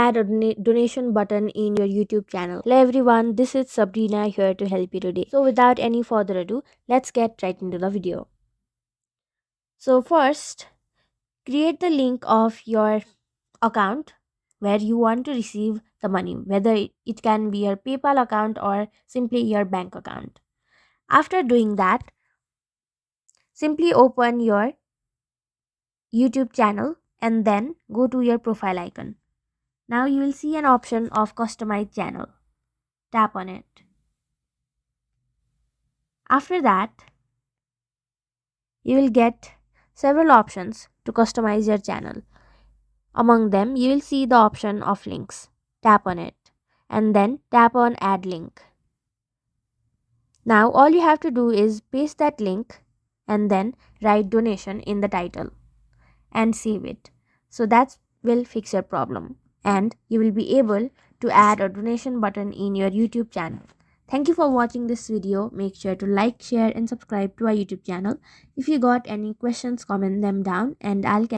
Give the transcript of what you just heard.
add a donation button in your YouTube channel. Hello everyone, this is Sabrina here to help you today. So without any further ado, let's get right into the video. So first, create the link of your account where you want to receive the money, whether it can be your PayPal account or simply your bank account. After doing that, simply open your YouTube channel and then go to your profile icon. Now you will see an option of customize channel. Tap on it. After that, you will get several options to customize your channel. Among them, you will see the option of links. Tap on it and then tap on add link. Now all you have to do is paste that link and then write donation in the title and save it. So that will fix your problem and you will be able to add a donation button in your YouTube channel. Thank you for watching this video. Make sure to like, share and subscribe to our YouTube channel. If you got any questions, comment them down and I'll